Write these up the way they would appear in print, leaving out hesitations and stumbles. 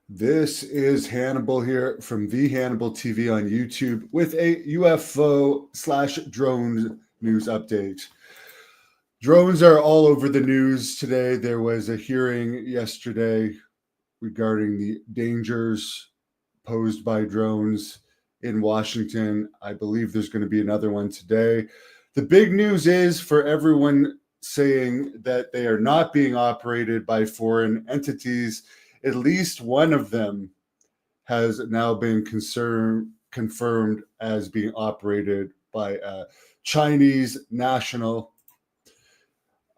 This is Hannibal here from the Hannibal TV on YouTube with a UFO/drone news update. Drones are all over the news today. There was a hearing yesterday regarding the dangers posed by drones in Washington. I believe there's going to be another one today. The big news is for everyone saying that they are not being operated by foreign entities, at least one of them has now been confirmed as being operated by a Chinese national.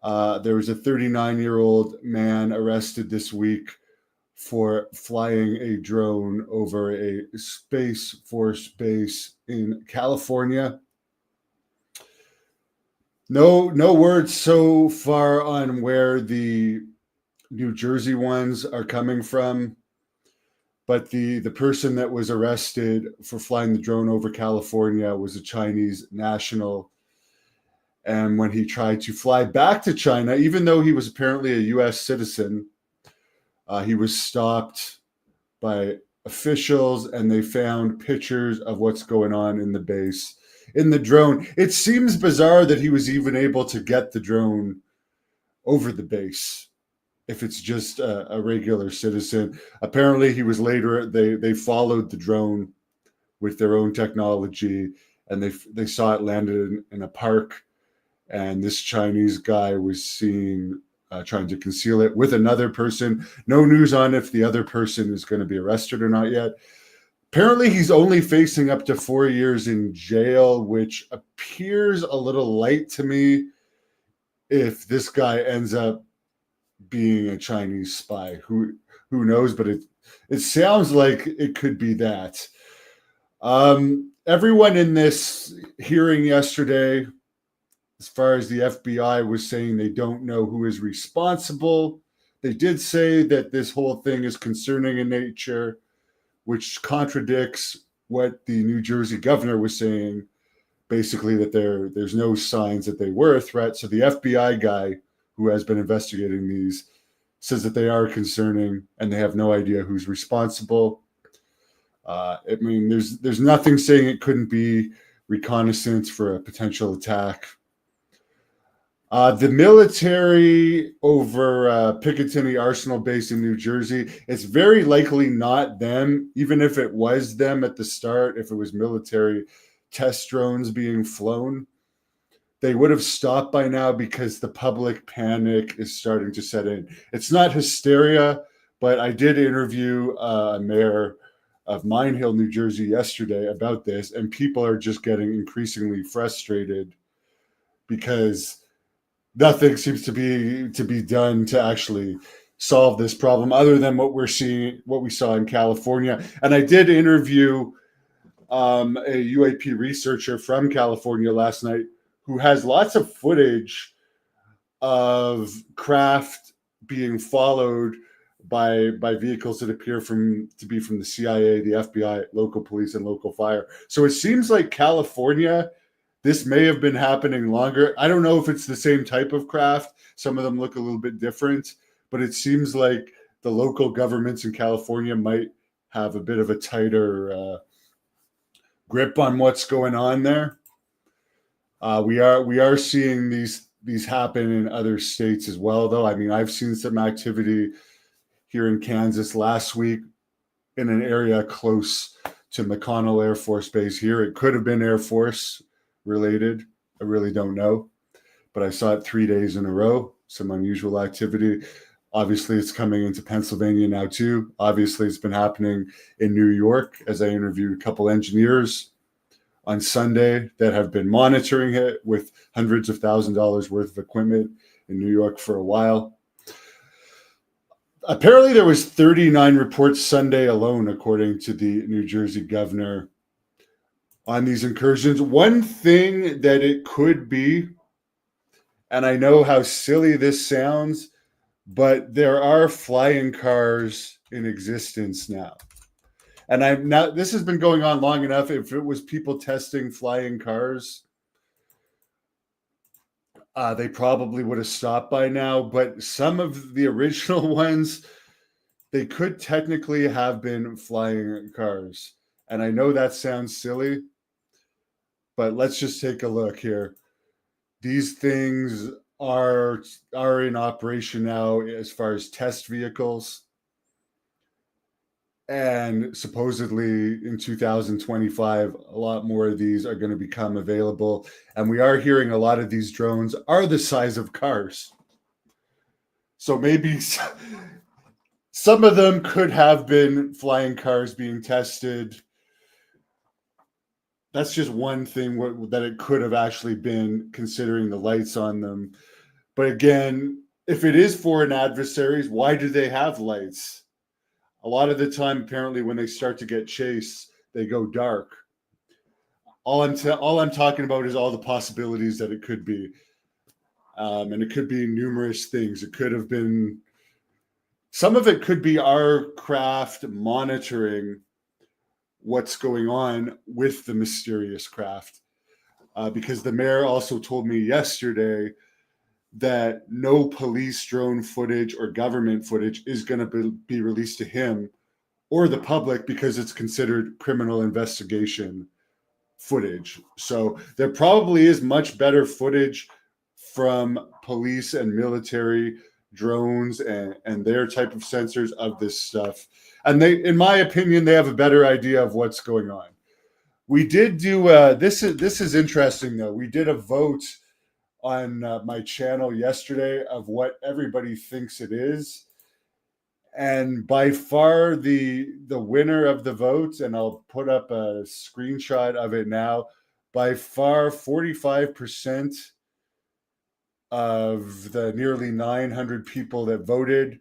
There was a 39-year-old man arrested this week for flying a drone over a Space Force base in California. No words so far on where the New Jersey ones are coming from, but the person that was arrested for flying the drone over California was a Chinese national. And when he tried to fly back to China, even though he was apparently a U.S. citizen, he was stopped by officials, and they found pictures of what's going on in the base in the drone. It seems bizarre that he was even able to get the drone over the base if it's just a regular citizen. Apparently, he was later. They followed the drone with their own technology, and they saw it landed in a park. And this Chinese guy was seen trying to conceal it with another person. No news on if the other person is going to be arrested or not yet. Apparently, he's only facing up to 4 years in jail, which appears a little light to me if this guy ends up being a Chinese spy. Who knows? But it sounds like it could be that. Everyone in this hearing yesterday, as far as the FBI, was saying they don't know who is responsible. They did say that this whole thing is concerning in nature, which contradicts what the New Jersey governor was saying, basically that there's no signs that they were a threat. So the FBI guy who has been investigating these says that they are concerning and they have no idea who's responsible. I mean, there's nothing saying it couldn't be reconnaissance for a potential attack. The military over Picatinny Arsenal base in New Jersey, it's very likely not them, even if it was them at the start, if it was military test drones being flown. They would have stopped by now because the public panic is starting to set in. It's not hysteria, but I did interview a mayor of Mine Hill, New Jersey yesterday about this, and people are just getting increasingly frustrated because nothing seems to be done to actually solve this problem other than what we saw in California. And I did interview a UAP researcher from California last night who has lots of footage of craft being followed by vehicles that appear to be from the CIA, the FBI, local police, and local fire. So it seems like California, this may have been happening longer. I don't know if it's the same type of craft. Some of them look a little bit different, but it seems like the local governments in California might have a bit of a tighter grip on what's going on there. We are seeing these happen in other states as well, though. I mean, I've seen some activity here in Kansas last week in an area close to McConnell Air Force Base here. It could have been Air Force related. I really don't know, but I saw it 3 days in a row. Some unusual activity. Obviously, it's coming into Pennsylvania now too. Obviously, it's been happening in New York, as I interviewed a couple engineers on Sunday that have been monitoring it with hundreds of $1,000s worth of equipment in New York for a while. Apparently, there was 39 reports Sunday alone, according to the New Jersey governor, on these incursions. One thing that it could be, and I know how silly this sounds, but there are flying cars in existence now. And I'm not, this has been going on long enough. If it was people testing flying cars, they probably would have stopped by now. But some of the original ones, they could technically have been flying cars. And I know that sounds silly, but let's just take a look here. These things are in operation now as far as test vehicles. And supposedly in 2025, a lot more of these are going to become available. And we are hearing a lot of these drones are the size of cars. So maybe some of them could have been flying cars being tested. That's just one thing that it could have actually been, considering the lights on them. But again, if it is foreign adversaries, why do they have lights? A lot of the time, apparently, when they start to get chased, they go dark. All I'm talking about is all the possibilities that it could be. And it could be numerous things. It could have been, some of it could be our craft monitoring what's going on with the mysterious craft. Because the mayor also told me yesterday that no police drone footage or government footage is going to be released to him or the public because it's considered criminal investigation footage. So there probably is much better footage from police and military drones and their type of sensors of this stuff. And they, in my opinion, they have a better idea of what's going on. We did do this is interesting though. We did a vote on my channel yesterday of what everybody thinks it is, and by far the winner of the vote, and I'll put up a screenshot of it now, by far 45% of the nearly 900 people that voted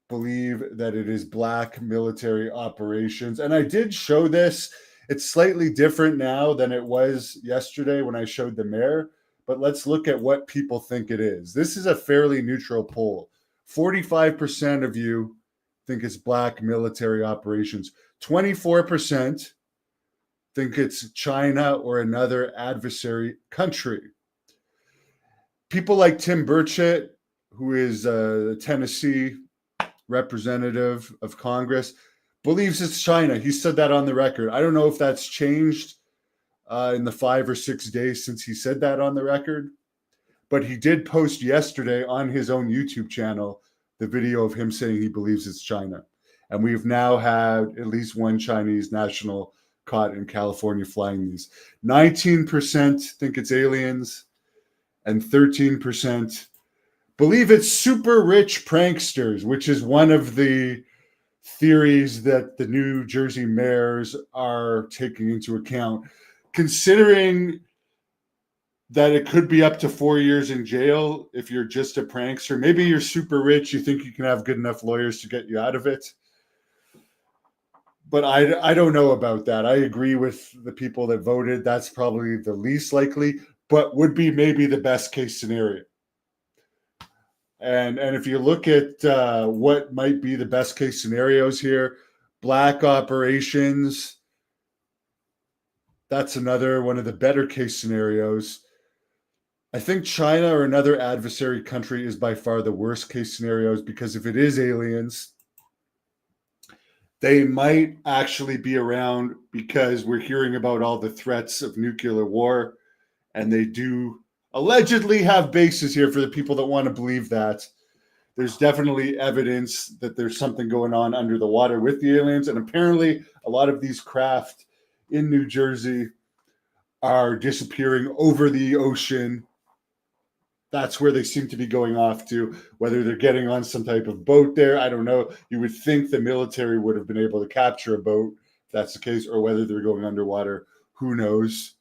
believe that it is black military operations. And I did show this. It's slightly different now than it was yesterday when I showed the mayor, but let's look at what people think it is. This is a fairly neutral poll. 45% of you think it's black military operations. 24% think it's China or another adversary country. People like Tim Burchett, who is a Tennessee representative of Congress, believes it's China. He said that on the record. I don't know if that's changed in the 5 or 6 days since he said that on the record, but he did post yesterday on his own YouTube channel the video of him saying he believes it's China. And we've now had at least one Chinese national caught in California flying these. 19% think it's aliens, and 13% believe it's super rich pranksters, which is one of the theories that the New Jersey mayors are taking into account, considering that it could be up to 4 years in jail if you're just a prankster. Maybe you're super rich, you think you can have good enough lawyers to get you out of it. But I don't know about that. I agree with the people that voted. That's probably the least likely, but would be maybe the best case scenario. And if you look at what might be the best case scenarios here, black operations, that's another one of the better case scenarios. I think China or another adversary country is by far the worst case scenarios, because if it is aliens, they might actually be around because we're hearing about all the threats of nuclear war, and they do allegedly have bases here. For the people that want to believe that, there's definitely evidence that there's something going on under the water with the aliens. And apparently a lot of these craft in New Jersey are disappearing over the ocean. That's where they seem to be going off to. Whether they're getting on some type of boat there, I don't know. You would think the military would have been able to capture a boat if that's the case, or whether they're going underwater, who knows.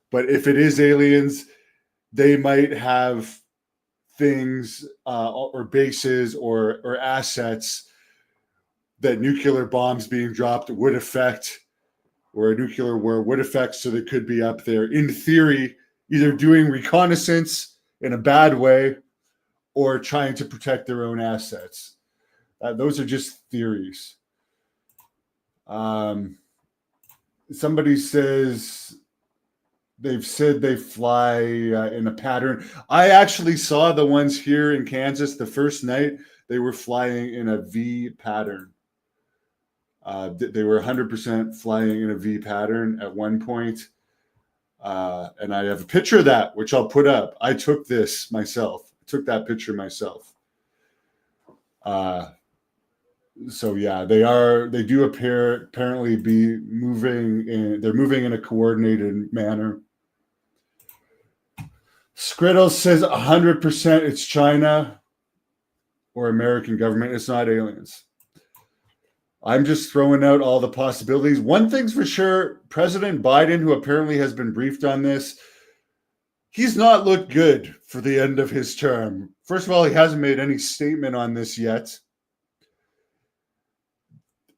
But if it is aliens, they might have things or bases or assets that nuclear bombs being dropped would affect, or a nuclear war would affect, so they could be up there, in theory, either doing reconnaissance in a bad way or trying to protect their own assets. Those are just theories. Somebody says they've said they fly in a pattern. I actually saw the ones here in Kansas the first night. they were flying in a V pattern. They were 100% flying in a V pattern at one point. And I have a picture of that, which I'll put up. I took this myself. I took that picture myself. So yeah, they do apparently be moving they're moving in a coordinated manner. Skriddle says 100% it's China or American government. It's not aliens. I'm just throwing out all the possibilities. One thing's for sure, President Biden, who apparently has been briefed on this, he's not looked good for the end of his term. First of all, he hasn't made any statement on this yet.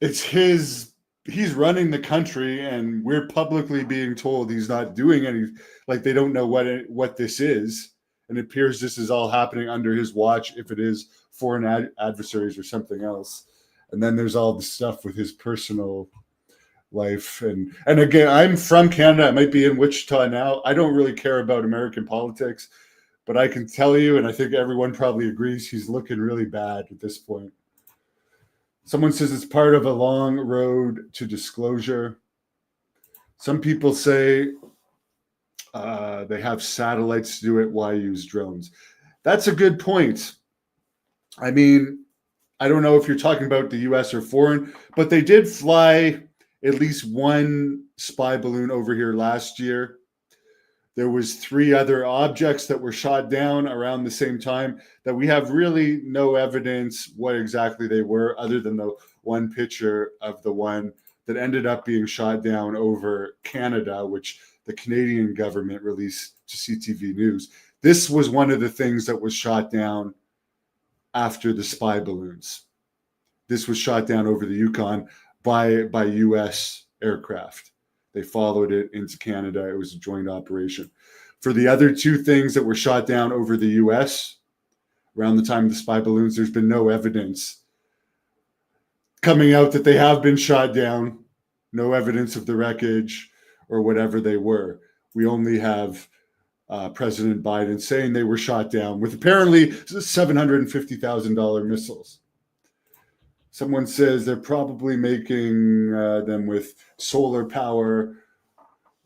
He's running the country, and we're publicly being told he's not doing any, like they don't know what this is. And it appears this is all happening under his watch, if it is foreign adversaries or something else. And then there's all the stuff with his personal life. And again, I'm from Canada. I might be in Wichita now. I don't really care about American politics, but I can tell you, and I think everyone probably agrees, he's looking really bad at this point. Someone says it's part of a long road to disclosure. Some people say they have satellites to do it. Why use drones? That's a good point. I mean, I don't know if you're talking about the US or foreign, but they did fly at least one spy balloon over here last year. There was 3 other objects that were shot down around the same time that we have really no evidence what exactly they were, other than the one picture of the one that ended up being shot down over Canada, which the Canadian government released to CTV News. This was one of the things that was shot down after the spy balloons. This was shot down over the Yukon by US aircraft. They followed it into Canada. It was a joint operation. For the other 2 things that were shot down over the US around the time of the spy balloons, there's been no evidence coming out that they have been shot down. No evidence of the wreckage or whatever they were. We only have President Biden saying they were shot down with apparently $750,000 missiles. Someone says they're probably making them with solar power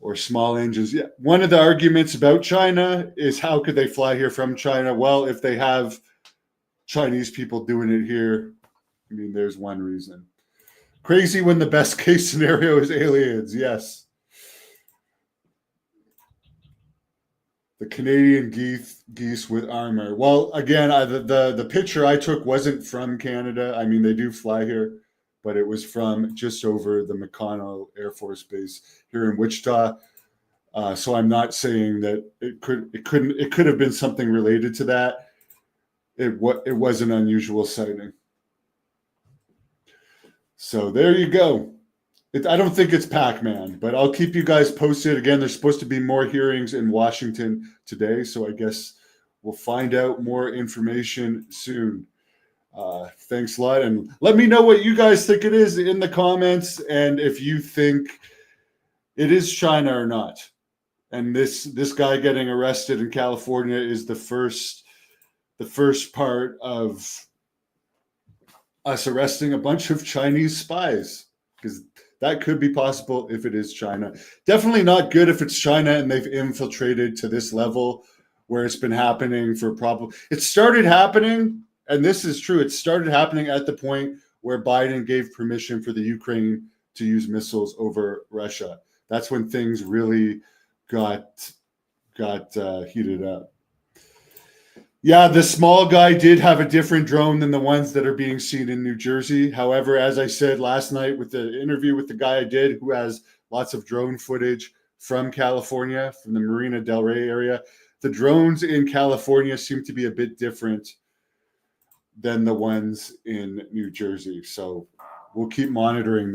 or small engines. Yeah, one of the arguments about China is how could they fly here from China? Well, if they have Chinese people doing it here, I mean, there's one reason. Crazy when the best case scenario is aliens. Yes. The Canadian geese with armor. Well, again, the picture I took wasn't from Canada. I mean, they do fly here, but it was from just over the McConnell Air Force Base here in Wichita. So I'm not saying that it could have been something related to that. It was an unusual sighting. So there you go. I don't think it's Pac-Man, but I'll keep you guys posted. Again, there's supposed to be more hearings in Washington today, so I guess we'll find out more information soon. Thanks a lot, and let me know what you guys think it is in the comments, and if you think it is China or not. And this guy getting arrested in California is the first part of us arresting a bunch of Chinese spies, because that could be possible if it is China. Definitely not good if it's China and they've infiltrated to this level where it's been happening for probably. It started happening, and this is true, it started happening at the point where Biden gave permission for the Ukraine to use missiles over Russia. That's when things really got heated up. Yeah, the small guy did have a different drone than the ones that are being seen in New Jersey. However, as I said last night with the interview with the guy I did, who has lots of drone footage from California, from the Marina Del Rey area, the drones in California seem to be a bit different than the ones in New Jersey. So we'll keep monitoring